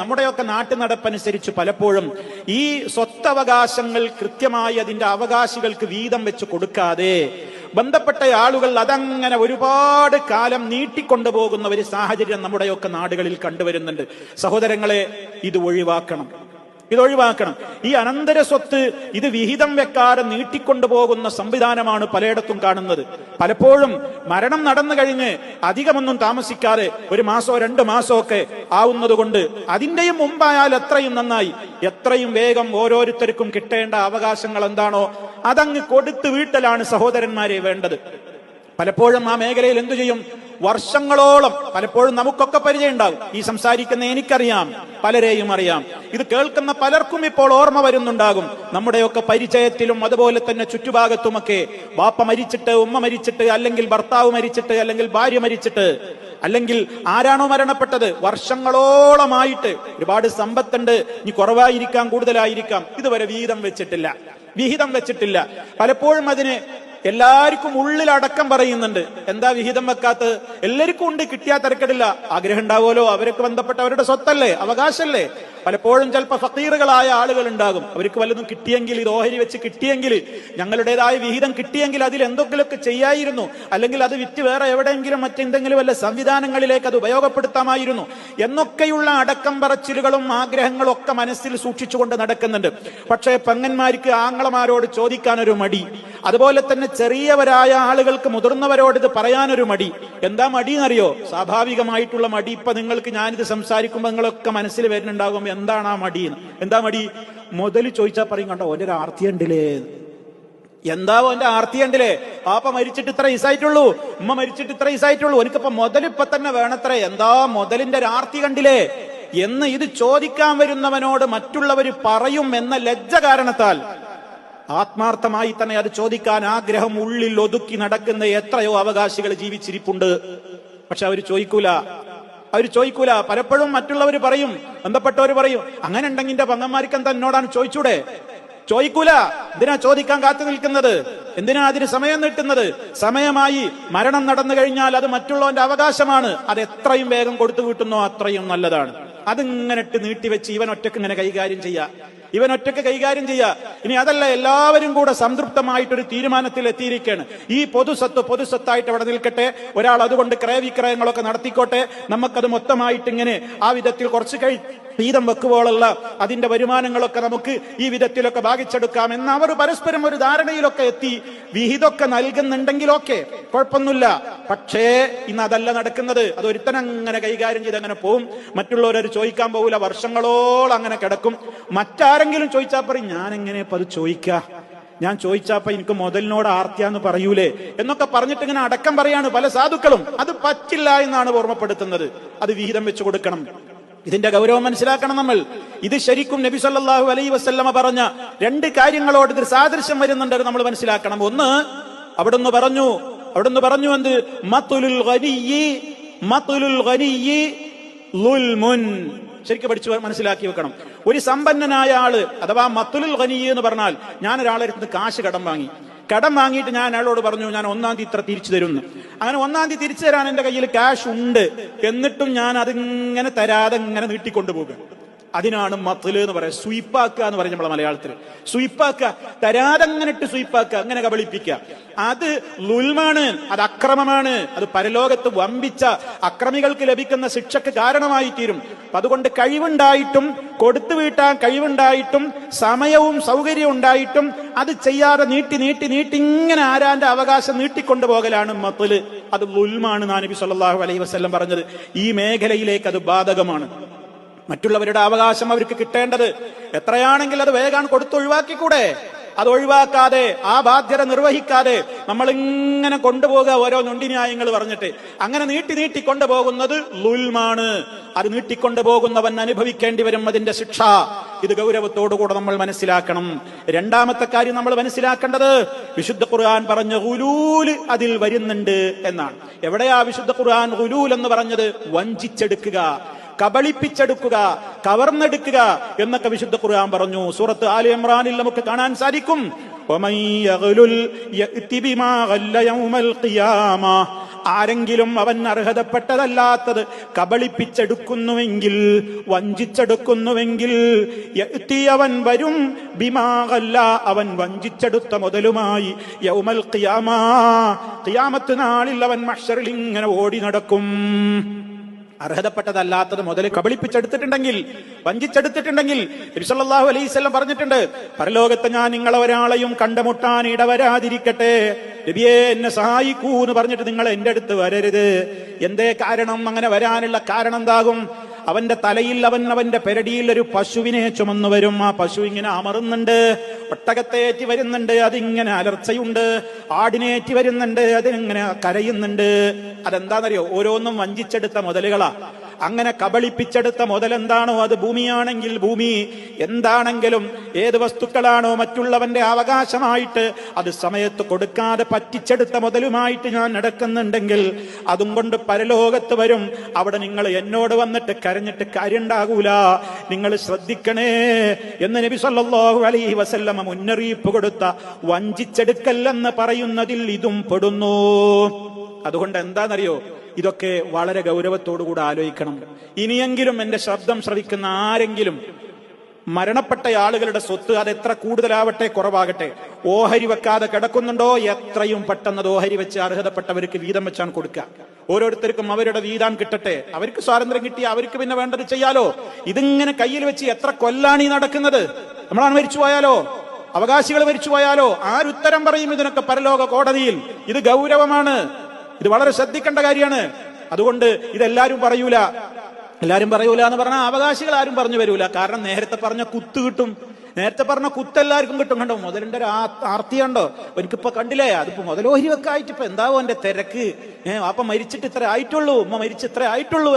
നമ്മുടെയൊക്കെ നാട്ടു നടപ്പനുസരിച്ച് പലപ്പോഴും ഈ സ്വത്തവകാശങ്ങൾ കൃത്യമായി അതിന്റെ അവകാശികൾക്ക് വീതം വെച്ച് കൊടുക്കാതെ ബന്ധപ്പെട്ട ആളുകൾ അതങ്ങനെ ഒരുപാട് കാലം നീട്ടിക്കൊണ്ടുപോകുന്ന ഒരു സാഹചര്യം നമ്മുടെയൊക്കെ നാടുകളിൽ കണ്ടുവരുന്നുണ്ട്. സഹോദരങ്ങളെ, ഇത് ഒഴിവാക്കണം. ഈ അനന്തര സ്വത്ത് ഇത് വിഹിതം വെക്കാതെ നീട്ടിക്കൊണ്ടുപോകുന്ന സംവിധാനമാണ് പലയിടത്തും കാണുന്നത്. പലപ്പോഴും മരണം നടന്നു കഴിഞ്ഞ് അധികമൊന്നും താമസിക്കാതെ 1 മാസമോ 2 മാസമോ ഒക്കെ ആവുന്നത് കൊണ്ട് അതിന്റെയും മുമ്പായാൽ എത്രയും നന്നായി, എത്രയും വേഗം ഓരോരുത്തർക്കും കിട്ടേണ്ട അവകാശങ്ങൾ എന്താണോ അതങ്ങ് കൊടുത്തു വീട്ടലാണ് സഹോദരന്മാരെ വേണ്ടത്. പലപ്പോഴും ആ മേഖലയിൽ എന്തു ചെയ്യും, വർഷങ്ങളോളം, പലപ്പോഴും നമുക്കൊക്കെ പരിചയം ഉണ്ടാവും. ഈ സംസാരിക്കുന്ന എനിക്കറിയാം, പലരെയും അറിയാം. ഇത് കേൾക്കുന്ന പലർക്കും ഇപ്പോൾ ഓർമ്മ വരുന്നുണ്ടാകും. നമ്മുടെയൊക്കെ പരിചയത്തിലും അതുപോലെ തന്നെ ചുറ്റുഭാഗത്തുമൊക്കെ ബാപ്പ മരിച്ചിട്ട്, ഉമ്മ മരിച്ചിട്ട്, അല്ലെങ്കിൽ ഭർത്താവ് മരിച്ചിട്ട്, അല്ലെങ്കിൽ ഭാര്യ മരിച്ചിട്ട്, അല്ലെങ്കിൽ ആരാണോ മരണപ്പെട്ടത് വർഷങ്ങളോളമായിട്ട് ഒരുപാട് സമ്പത്തുണ്ട്, ഇനി കുറവായിരിക്കാം കൂടുതലായിരിക്കാം, ഇതുവരെ വിഹിതം വെച്ചിട്ടില്ല. പലപ്പോഴും അതിന് എല്ലാവർക്കും ഉള്ളിലടക്കം പറയുന്നുണ്ട്, എന്താ വിഹിതം വെക്കാത്തത്? എല്ലാവർക്കും ഉണ്ട്, കിട്ടിയാൽ തിരക്കടില്ല, ആഗ്രഹം ഉണ്ടാവുമല്ലോ, അവർക്ക് ബന്ധപ്പെട്ട അവരുടെ സ്വത്തല്ലേ, അവകാശമല്ലേ. പലപ്പോഴും ചിലപ്പോൾ ഫക്കീറുകളായ ആളുകൾ ഉണ്ടാകും, അവർക്ക് വല്ലതും കിട്ടിയെങ്കിൽ, ഇത് ഓഹരി വെച്ച് കിട്ടിയെങ്കിൽ, ഞങ്ങളുടേതായ വിഹിതം കിട്ടിയെങ്കിൽ അതിൽ എന്തെങ്കിലുമൊക്കെ ചെയ്യായിരുന്നു, അല്ലെങ്കിൽ അത് വിറ്റ് വേറെ എവിടെയെങ്കിലും മറ്റെന്തെങ്കിലും വല്ല സംവിധാനങ്ങളിലേക്ക് അത് ഉപയോഗപ്പെടുത്താമായിരുന്നു എന്നൊക്കെയുള്ള അടക്കം പറച്ചിലുകളും ആഗ്രഹങ്ങളും ഒക്കെ മനസ്സിൽ സൂക്ഷിച്ചുകൊണ്ട് നടക്കുന്നുണ്ട്. പക്ഷേ പെങ്ങന്മാർക്ക് ആങ്ങളമാരോട് ചോദിക്കാനൊരു മടി, അതുപോലെ തന്നെ ചെറിയവരായ ആളുകൾക്ക് മുതിർന്നവരോട് ഇത് പറയാനൊരു മടി. എന്താ മടി എന്നറിയോ? സ്വാഭാവികമായിട്ടുള്ള മടി. ഇപ്പൊ നിങ്ങൾക്ക് ഞാനിത് സംസാരിക്കുമ്പോൾ നിങ്ങളൊക്കെ മനസ്സിൽ വരുന്നുണ്ടാകും, എന്താണ് ആ മടി? എന്താ മടി? മുതൽ ചോദിച്ചാൽ പറയും, കണ്ടോ ഓന്റെ ഒരു ആർത്തിയുണ്ടില്ലേ, എന്താ ഓന്റെ ആർത്തിയുണ്ടില്ലേ, പാപ്പ മരിച്ചിട്ട് ഇത്ര ഈസായിട്ടുള്ളൂ, ഉമ്മ മരിച്ചിട്ട് ഇത്ര ഈസായിട്ടുള്ളൂ, എനിക്കിപ്പോ മുതലിപ്പൊ തന്നെ വേണത്രേ, എന്താ മുതലിന്റെ ഒരു ആർത്തി കണ്ടില്ലേ എന്ന് ഇത് ചോദിക്കാൻ വരുന്നവനോട് മറ്റുള്ളവർ പറയും എന്ന ലജ്ജ കാരണത്താൽ ആത്മാർത്ഥമായി തന്നെ അത് ചോദിക്കാൻ ആഗ്രഹം ഉള്ളിൽ ഒതുക്കി നടക്കുന്ന എത്രയോ അവകാശികൾ ജീവിച്ചിരിപ്പുണ്ട്. പക്ഷെ അവർ ചോദിക്കൂല. പലപ്പോഴും മറ്റുള്ളവർ പറയും, ബന്ധപ്പെട്ടവർ പറയും, അങ്ങനെ ഉണ്ടെങ്കിൽ എന്റെ പങ്ങന്മാർക്ക് എന്താ എന്നോടാണ് ചോദിക്കൂല. എന്തിനാ ചോദിക്കാൻ കാത്തു നിൽക്കുന്നത്? എന്തിനാ അതിന് സമയം നീട്ടുന്നത്? സമയമായി മരണം നടന്നു കഴിഞ്ഞാൽ അത് മറ്റുള്ളവന്റെ അവകാശമാണ്. അത് എത്രയും വേഗം കൊടുത്തു വീട്ടുന്നോ അത്രയും നല്ലതാണ്. അതിങ്ങനെ ഇട്ട് നീട്ടിവെച്ച് ഇവൻ ഒറ്റക്ക് ഇങ്ങനെ കൈകാര്യം ചെയ്യാ. ഇനി അതല്ല, എല്ലാവരും കൂടെ സംതൃപ്തമായിട്ടൊരു തീരുമാനത്തിൽ എത്തിയിരിക്കുകയാണ്. ഈ പൊതുസ്വത്തായിട്ട് അവിടെ നിൽക്കട്ടെ, ഒരാൾ അതുകൊണ്ട് ക്രയവിക്രയങ്ങളൊക്കെ നടത്തിക്കോട്ടെ, നമുക്കത് മൊത്തമായിട്ട് ഇങ്ങനെ ആ വിധത്തിൽ കുറച്ച് വീതം വെക്കുമ്പോഴുള്ള അതിന്റെ വരുമാനങ്ങളൊക്കെ നമുക്ക് ഈ വിധത്തിലൊക്കെ ഭാഗിച്ചെടുക്കാം എന്ന് അവർ പരസ്പരം ഒരു ധാരണയിലൊക്കെ എത്തി വിഹിതമൊക്കെ നൽകുന്നുണ്ടെങ്കിലൊക്കെ കുഴപ്പമൊന്നുമില്ല. പക്ഷേ ഇന്ന് അതല്ല നടക്കുന്നത്. അത് ഒരുത്തനങ്ങനെ കൈകാര്യം ചെയ്ത് അങ്ങനെ പോവും, മറ്റുള്ളവരൊരു ചോദിക്കാൻ പോകില്ല, വർഷങ്ങളോളം അങ്ങനെ കിടക്കും. മറ്റാരെങ്കിലും ചോദിച്ചാൽ പറയും, ഞാൻ എങ്ങനെ അത് ഞാൻ ചോദിച്ചാപ്പ എനിക്ക് മുതലിനോട് ആർത്തിയാന്ന് പറയൂലേ എന്നൊക്കെ പറഞ്ഞിട്ട് ഇങ്ങനെ അടക്കം പറയാണ് പല സാധുക്കളും. അത് പറ്റില്ല എന്നാണ് ഓർമ്മപ്പെടുത്തുന്നത്. അത് വിഹിതം വെച്ചു കൊടുക്കണം. ഇതിന്റെ ഗൗരവം മനസ്സിലാക്കണം നമ്മൾ. ഇത് ശരിക്കും നബി സല്ലല്ലാഹു അലൈഹി വസല്ലമ പറഞ്ഞ 2 കാര്യങ്ങളോട് ഇത് സാദൃശ്യം വരുന്നുണ്ട്, നമ്മൾ മനസ്സിലാക്കണം. ഒന്ന്, അവിടുന്ന് പറഞ്ഞു എന്ത്? മത്ലുൽ ഗനിയ്യി ളുൽമുൻ. ശരിക്കും പഠിച്ചു മനസ്സിലാക്കി വെക്കണം. ഒരു സമ്പന്നനായ ആള്, അഥവാ മത്ലുൽ ഗനിയ്യി എന്ന് പറഞ്ഞാൽ, ഞാൻ ഒരാളെ അടുത്ത് കാശ് കടം വാങ്ങിയിട്ട് ഞാൻ അയാളോട് പറഞ്ഞു, ഞാൻ 1-ാം തീയതി ഇത്ര തിരിച്ചു തരുന്നു. അങ്ങനെ 1-ാം തീയതി തിരിച്ചു തരാൻ എന്റെ കയ്യിൽ ക്യാഷ് ഉണ്ട്, എന്നിട്ടും ഞാൻ അതിങ്ങനെ തരാതെ ഇങ്ങനെ നീട്ടിക്കൊണ്ടുപോകുക. അതിനാണ് മത്ല് എന്ന് പറയാം. സ്വീപ്പാക്കുക എന്ന് പറയും നമ്മളെ മലയാളത്തിൽ. സ്വീപ്പാക്കുക, തരാതെ അങ്ങനെ ഇട്ട് സ്വീപ്പാക്കുക, അങ്ങനെ കബളിപ്പിക്കുക. അത് ളുൽമാണ്, അത് അക്രമമാണ്. അത് പരലോകത്ത് വമ്പിച്ച അക്രമികൾക്ക് ലഭിക്കുന്ന ശിക്ഷക്ക് കാരണമായി തീരും. അതുകൊണ്ട് കഴിവുണ്ടായിട്ടും, കൊടുത്തു വീട്ടാൻ കഴിവുണ്ടായിട്ടും, സമയവും സൗകര്യവും ഉണ്ടായിട്ടും അത് ചെയ്യാതെ നീട്ടി ഇങ്ങനെ ആരാന്റെ അവകാശം നീട്ടിക്കൊണ്ടുപോകലാണ് മത്ല്. അത് ളുൽമാണ് നബി സല്ലല്ലാഹു അലൈഹി വസല്ലം പറഞ്ഞത്. ഈ മേഖലയിലേക്ക് അത് ബാധകമാണ്. മറ്റുള്ളവരുടെ അവകാശം അവർക്ക് കിട്ടേണ്ടത് എത്രയാണെങ്കിൽ അത് വേഗം കൊടുത്തൊഴിവാക്കിക്കൂടെ? അത് ഒഴിവാക്കാതെ, ആ ബാധ്യത നിർവഹിക്കാതെ നമ്മളിങ്ങനെ കൊണ്ടുപോകുക ഓരോ നൊണ്ടിന്യായങ്ങൾ പറഞ്ഞിട്ട്. അങ്ങനെ നീട്ടി കൊണ്ടുപോകുന്നത് ളുൽമാണ്. അത് നീട്ടിക്കൊണ്ടുപോകുന്നവൻ അനുഭവിക്കേണ്ടി വരും അതിന്റെ ശിക്ഷ. ഇത് ഗൗരവത്തോടുകൂടെ നമ്മൾ മനസ്സിലാക്കണം. രണ്ടാമത്തെ കാര്യം നമ്മൾ മനസ്സിലാക്കേണ്ടത്, വിശുദ്ധ ഖുർആൻ പറഞ്ഞ ഗുലൂൽ അതിൽ വരുന്നുണ്ട് എന്നാണ്. എവിടെയാ വിശുദ്ധ ഖുർആൻ ഗുലൂൽ എന്ന് പറഞ്ഞത്? വഞ്ചിച്ചെടുക്കുക. കബളിപ്പിച്ചെടുക്കുക, കവർന്നെടുക്കുക എന്നൊക്കെ വിശുദ്ധ ഖുർആൻ പറഞ്ഞു. സൂറത്ത് ആലി ഇമ്രാനിൽ നമുക്ക് കാണാൻ സാധിക്കും, ആരെങ്കിലും അവൻ അർഹതപ്പെട്ടതല്ലാത്തത് കബളിപ്പിച്ചെടുക്കുന്നുവെങ്കിൽ, വഞ്ചിച്ചെടുക്കുന്നുവെങ്കിൽ, അവൻ വരും ബിമാഗല്ല, അവൻ വഞ്ചിച്ചെടുത്ത മുതലുമായി യൗമൽ ഖിയാമ, ഖിയാമത്ത് നാളിൽ അവൻ മഹ്ശറിൽ ഇങ്ങനെ ഓടി നടക്കും. അർഹതപ്പെട്ടതല്ലാത്തത് മുതൽ കബളിപ്പിച്ചെടുത്തിട്ടുണ്ടെങ്കിൽ, വഞ്ചിച്ചെടുത്തിട്ടുണ്ടെങ്കിൽ നബി സല്ലല്ലാഹു അലൈഹി വസല്ലം പറഞ്ഞിട്ടുണ്ട്, പരലോകത്ത് ഞാൻ നിങ്ങളെ ഒരാളെയും കണ്ടുമുട്ടാൻ ഇടവരാതിരിക്കട്ടെ, നബിയേ എന്നെ സഹായിക്കൂ എന്ന് പറഞ്ഞിട്ട് നിങ്ങൾ എന്റെ അടുത്ത് വരരുത്. എന്തേ കാരണം? അങ്ങനെ വരാനുള്ള കാരണം എന്താകും? അവന്റെ തലയിൽ അവന്റെ പെരടിയിൽ ഒരു പശുവിനെ ചുമന്നു വരും. ആ പശു ഇങ്ങനെ അമറുന്നുണ്ട്, ഒട്ടകത്തേറ്റി വരുന്നുണ്ട്, അതിങ്ങനെ അലർച്ചയുണ്ട്, ആടിനേറ്റി വരുന്നുണ്ട്, അതിങ്ങനെ കരയുന്നുണ്ട്. അതെന്താണെന്നറിയോ? ഓരോന്നും വഞ്ചിച്ചെടുത്ത മുതലുകളാ. അങ്ങനെ കബളിപ്പിച്ചെടുത്ത മുതലെന്താണോ അത് ഭൂമിയാണെങ്കിൽ ഭൂമി, എന്താണെങ്കിലും ഏത് വസ്തുക്കളാണോ മറ്റുള്ളവന്റെ അവകാശമായിട്ട് അത് സമയത്ത് കൊടുക്കാതെ പറ്റിച്ചെടുത്ത മുതലുമായിട്ട് ഞാൻ നടക്കുന്നുണ്ടെങ്കിൽ അതും കൊണ്ട് പരലോകത്ത് വരും. അവിടെ നിങ്ങൾ എന്നോട് വന്നിട്ട് കരഞ്ഞിട്ട് കാര്യമുണ്ടാകൂല, നിങ്ങൾ ശ്രദ്ധിക്കണേ എന്ന് നബി സല്ലല്ലാഹു അലൈഹി വസല്ലമ മുന്നറിയിപ്പ് കൊടുത്ത വഞ്ചിച്ചെടുക്കല്ലെന്ന് പറയുന്നതിൽ ഇതും പെടുന്നു. അതുകൊണ്ട് എന്താണെന്നറിയോ? ഇതൊക്കെ വളരെ ഗൗരവത്തോടുകൂടെ ആലോചിക്കണം. ഇനിയെങ്കിലും എന്റെ ശബ്ദം ശ്രവിക്കുന്ന ആരെങ്കിലും മരണപ്പെട്ട ആളുകളുടെ സ്വത്ത് അത് എത്ര കൂടുതലാവട്ടെ കുറവാകട്ടെ ഓഹരി വെക്കാതെ കിടക്കുന്നുണ്ടോ, എത്രയും പെട്ടെന്ന് ഓഹരി വെച്ച് അർഹതപ്പെട്ടവർക്ക് വീതം വെച്ചാണ് കൊടുക്കുക. ഓരോരുത്തർക്കും അവരുടെ വീതാൻ കിട്ടട്ടെ. അവർക്ക് സ്വാതന്ത്ര്യം കിട്ടി, അവർക്ക് പിന്നെ വേണ്ടത് ചെയ്യാലോ. ഇതിങ്ങനെ കയ്യിൽ വെച്ച് എത്ര കൊല്ലാണ് ഈ നടക്കുന്നത്? നമ്മളാണ് മരിച്ചു പോയാലോ, അവകാശികൾ മരിച്ചു പോയാലോ, ആരുത്തരം പറയും ഇതിനൊക്കെ പരലോക കോടതിയിൽ? ഇത് ഗൗരവമാണ്, ഇത് വളരെ ശ്രദ്ധിക്കേണ്ട കാര്യമാണ്. അതുകൊണ്ട് ഇതെല്ലാരും പറയൂല, എല്ലാരും പറയൂല എന്ന് പറഞ്ഞാൽ അവകാശികൾ ആരും പറഞ്ഞു വരൂല. കാരണം നേരത്തെ പറഞ്ഞ കുത്ത് കിട്ടും, നേരത്തെ പറഞ്ഞ കുത്ത് എല്ലാവർക്കും കിട്ടും. കണ്ടോ മുതലിന്റെ ഒരു ആർത്തി കണ്ടോ? എനിക്കിപ്പോ കണ്ടില്ലേ, അതിപ്പോ മുതലോഹരി വെക്കായിട്ട് ഇപ്പൊ എന്താവോ എന്റെ തിരക്ക്, അപ്പൊ മരിച്ചിട്ട് ഇത്ര ആയിട്ടുള്ളൂ, ഉമ്മ മരിച്ച് ഇത്ര ആയിട്ടുള്ളൂ